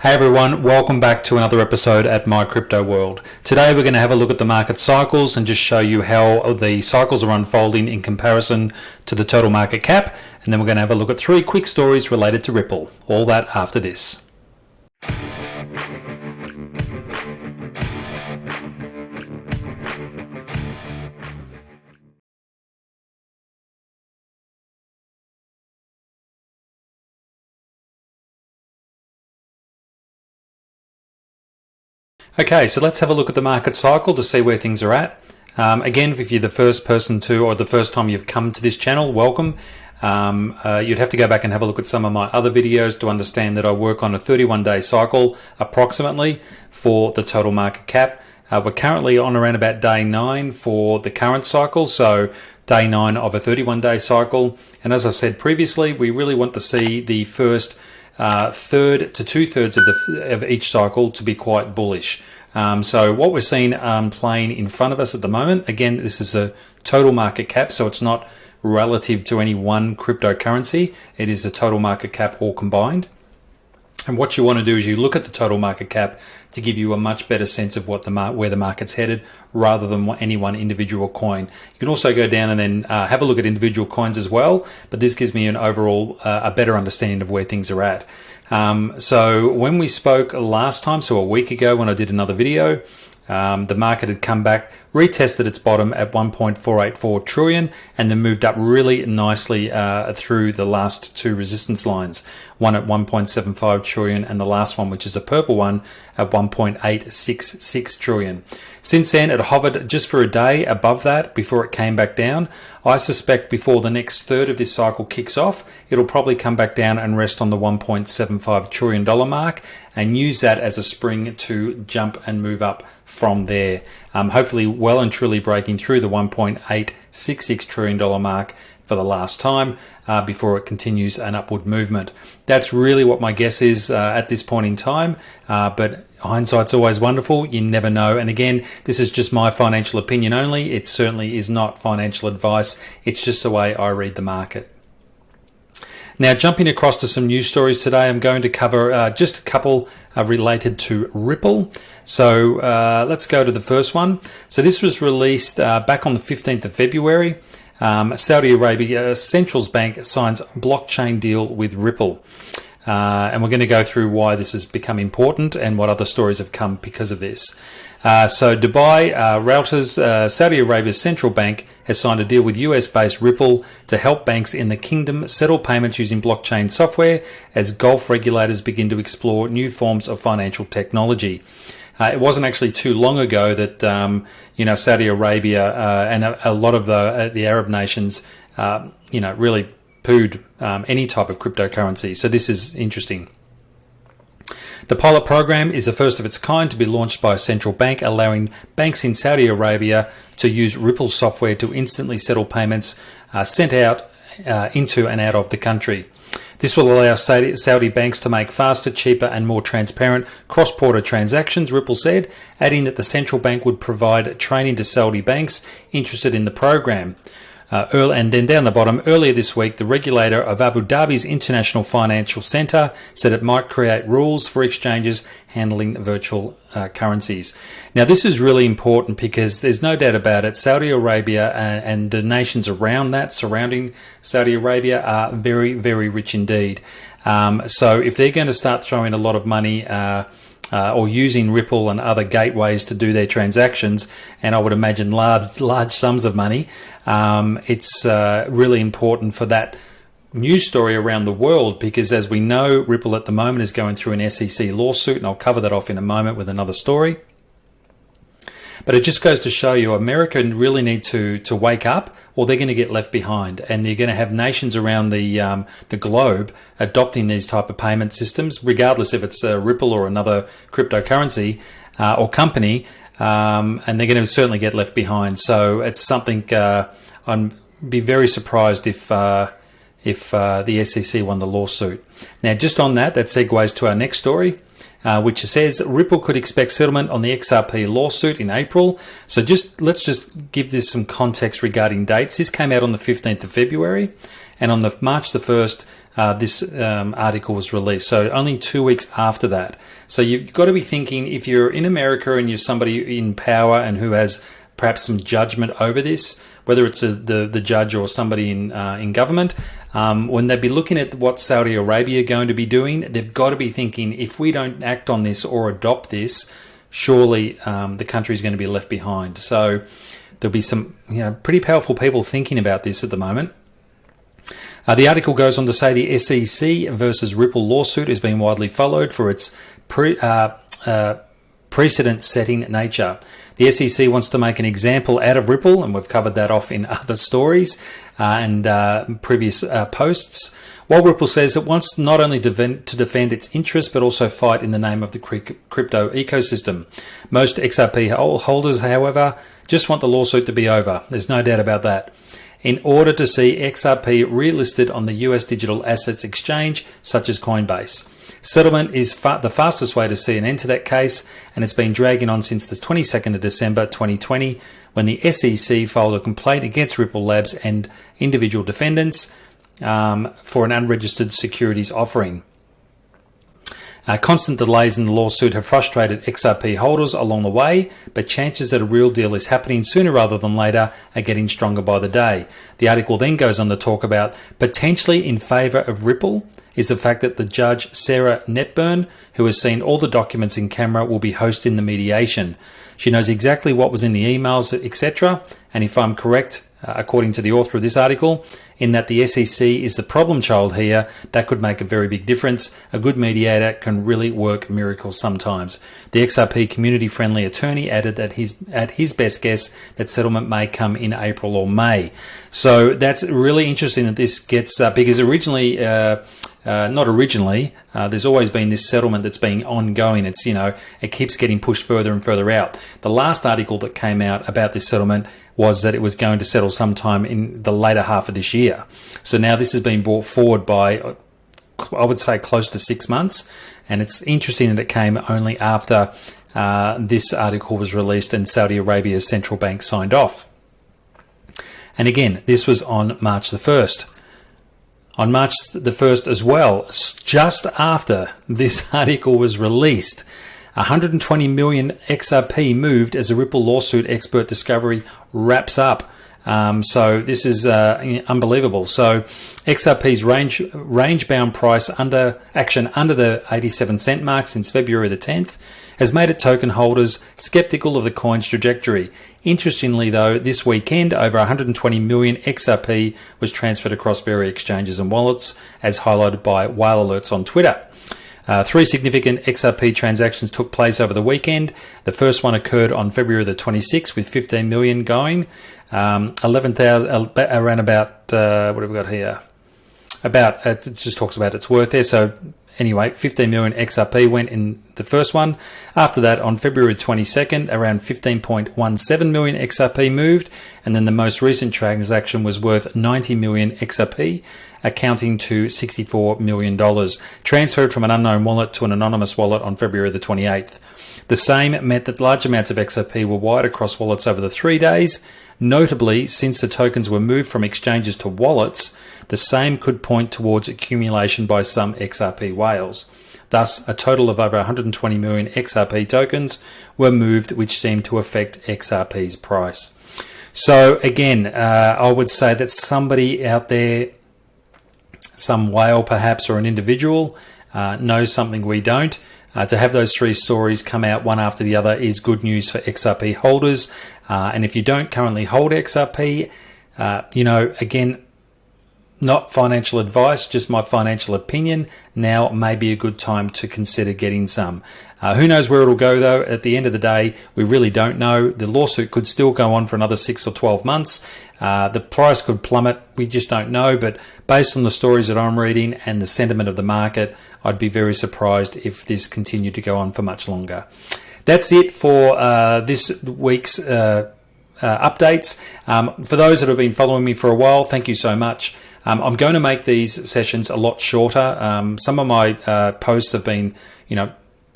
Hey everyone, welcome back to another episode at My Crypto World. Today we're going to have a look at the market cycles and just show you how the cycles are unfolding in comparison to the total market cap, and then we're going to have a look at 3 quick stories related to Ripple. All that after this. Okay, so let's have a look at the market cycle to see where things are at. Again, if you're the first person to, or the first time you've come to this channel, welcome. You'd have to go back and have a look at some of my other videos to understand that I work on a 31-day cycle approximately for the total market cap. We're currently on around about day 9 for the current cycle, so day 9 of a 31-day cycle. And as I've said previously, we really want to see the first third to 2/3 of each cycle to be quite bullish. So what we're seeing playing in front of us at the moment, again, this is a total market cap, so it's not relative to any one cryptocurrency. It is the total market cap all combined. And what you want to do is you look at the total market cap to give you a much better sense of what where the market's headed, rather than any one individual coin. You can also go down and then have a look at individual coins as well, but this gives me an overall a better understanding of where things are at. So when we spoke last time, so a week ago when I did another video, the market had come back, retested its bottom at 1.484 trillion, and then moved up really nicely through the last 2 resistance lines, one at 1.75 trillion and the last one, which is a purple one, at 1.866 trillion. Since then, it hovered just for a day above that before it came back down. I suspect before the next third of this cycle kicks off, it'll probably come back down and rest on the $1.75 trillion mark and use that as a spring to jump and move up from there. Hopefully well and truly breaking through the $1.866 trillion mark for the last time before it continues an upward movement. That's really what my guess is at this point in time, but hindsight's always wonderful. You never know. And again, this is just my financial opinion only. It certainly is not financial advice. It's just the way I read the market. Now, jumping across to some news stories today, I'm going to cover just a couple related to Ripple. So let's go to the first one. So this was released back on the 15th of February. Saudi Arabia Central Bank signs blockchain deal with Ripple. And we're going to go through why this has become important and what other stories have come because of this. So Dubai Routers, Saudi Arabia's central bank, has signed a deal with US-based Ripple to help banks in the kingdom settle payments using blockchain software as Gulf regulators begin to explore new forms of financial technology. It wasn't actually too long ago that Saudi Arabia and a lot of the Arab nations really pooed any type of cryptocurrency. So this is interesting. The pilot program is the first of its kind to be launched by a central bank, allowing banks in Saudi Arabia to use Ripple software to instantly settle payments sent out into and out of the country. This will allow Saudi banks to make faster, cheaper and more transparent cross-border transactions, Ripple said, adding that the central bank would provide training to Saudi banks interested in the program. And then down the bottom, earlier this week, the regulator of Abu Dhabi's International Financial Centre said it might create rules for exchanges handling virtual currencies. Now, this is really important because there's no doubt about it, Saudi Arabia and the nations around that, surrounding Saudi Arabia, are very, very rich indeed. So if they're going to start throwing a lot of money or using Ripple and other gateways to do their transactions, and I would imagine large sums of money, it's really important for that news story around the world, because as we know, Ripple at the moment is going through an SEC lawsuit, and I'll cover that off in a moment with another story. But it just goes to show you, America really need to wake up, or they're going to get left behind, and they're going to have nations around the globe adopting these type of payment systems, regardless if it's Ripple or another cryptocurrency or company, and they're going to certainly get left behind. So it's something I'd be very surprised if the SEC won the lawsuit. Now, just on that segues to our next story. Which says Ripple could expect settlement on the XRP lawsuit in April. So let's just give this some context regarding dates. This came out on the 15th of February, and on the March the 1st, this article was released. So only 2 weeks after that. So you've got to be thinking, if you're in America and you're somebody in power and who has perhaps some judgment over this, whether it's the judge or somebody in government, when they be looking at what Saudi Arabia are going to be doing, they've got to be thinking, if we don't act on this or adopt this, surely the country is going to be left behind. So there'll be some pretty powerful people thinking about this at the moment. The article goes on to say the SEC versus Ripple lawsuit has been widely followed for its precedent-setting nature. The SEC wants to make an example out of Ripple, and we've covered that off in other stories and previous posts. While Ripple says it wants not only to defend its interests, but also fight in the name of the crypto ecosystem. Most XRP holders, however, just want the lawsuit to be over. There's no doubt about that. In order to see XRP relisted on the US digital assets exchange, such as Coinbase. Settlement is the fastest way to see an end to that case, and it's been dragging on since the 22nd of December 2020, when the SEC filed a complaint against Ripple Labs and individual defendants for an unregistered securities offering. Constant delays in the lawsuit have frustrated XRP holders along the way, but chances that a real deal is happening sooner rather than later are getting stronger by the day. The article then goes on to talk about potentially in favour of Ripple is the fact that the judge, Sarah Netburn, who has seen all the documents in camera, will be hosting the mediation. She knows exactly what was in the emails, etc. And if I'm correct, according to the author of this article, in that the SEC is the problem child here, that could make a very big difference. A good mediator can really work miracles sometimes. The XRP community-friendly attorney added that at his best guess that settlement may come in April or May. So that's really interesting that this gets because originally, there's always been this settlement that's been ongoing. It's, it keeps getting pushed further and further out. The last article that came out about this settlement was that it was going to settle sometime in the later half of this year. So now this has been brought forward by, I would say, close to 6 months. And it's interesting that it came only after this article was released and Saudi Arabia's central bank signed off. And again, this was on March the 1st. On March the 1st as well, just after this article was released, 120 million XRP moved as a Ripple lawsuit expert discovery wraps up. So this is unbelievable. So XRP's range-bound price under the 87 cent mark since February the 10th has made it token holders skeptical of the coin's trajectory. Interestingly, though, this weekend, over 120 million XRP was transferred across various exchanges and wallets, as highlighted by Whale Alerts on Twitter. 3 significant XRP transactions took place over the weekend. The first one occurred on February the 26th with 15 million going. 11,000 around about, what have we got here? About, it just talks about its worth there. So anyway, 15 million XRP went in the first one. After that, on February 22nd, around 15.17 million XRP moved. And then the most recent transaction was worth 90 million XRP, accounting to $64 million, transferred from an unknown wallet to an anonymous wallet on February the 28th. The same meant that large amounts of XRP were wired across wallets over the 3 days. Notably, since the tokens were moved from exchanges to wallets, the same could point towards accumulation by some XRP whales. Thus, a total of over 120 million XRP tokens were moved, which seemed to affect XRP's price. So again, I would say that somebody out there, some whale perhaps, or an individual, knows something we don't. To have those 3 stories come out one after the other is good news for XRP holders. And if you don't currently hold XRP, again, not financial advice, just my financial opinion, now may be a good time to consider getting some. Who knows where it'll go, though? At the end of the day, we really don't know. The lawsuit could still go on for another 6 or 12 months. The price could plummet. We just don't know. But based on the stories that I'm reading and the sentiment of the market, I'd be very surprised if this continued to go on for much longer. That's it for this week's updates. For those that have been following me for a while, thank you so much. I'm going to make these sessions a lot shorter. Some of my posts have been,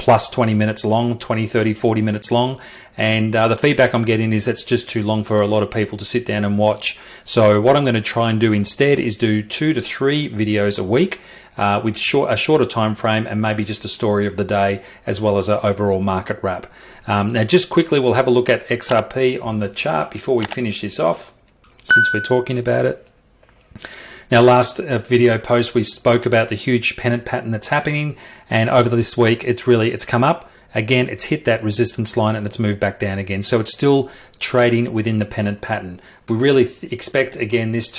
plus 20 minutes long, 20, 30, 40 minutes long. And the feedback I'm getting is it's just too long for a lot of people to sit down and watch. So what I'm going to try and do instead is do 2 to 3 videos a week with a shorter time frame, and maybe just a story of the day as well as an overall market wrap. Now just quickly, we'll have a look at XRP on the chart before we finish this off, since we're talking about it. Now, last video post, we spoke about the huge pennant pattern that's happening, and over this week, it's come up. Again, it's hit that resistance line and it's moved back down again. So it's still trading within the pennant pattern. We really expect, again, this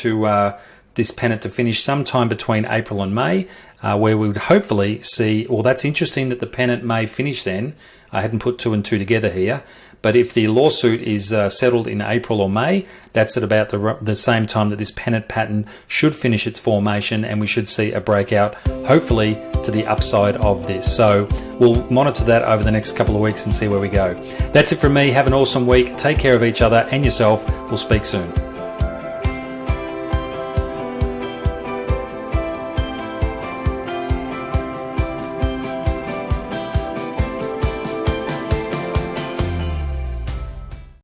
pennant to finish sometime between April and May, where we would hopefully see, well, that's interesting that the pennant may finish then. I hadn't put 2 and 2 together here. But if the lawsuit is settled in April or May, that's at about the same time that this pennant pattern should finish its formation, and we should see a breakout, hopefully to the upside of this. So we'll monitor that over the next couple of weeks and see where we go. That's it from me. Have an awesome week. Take care of each other and yourself. We'll speak soon.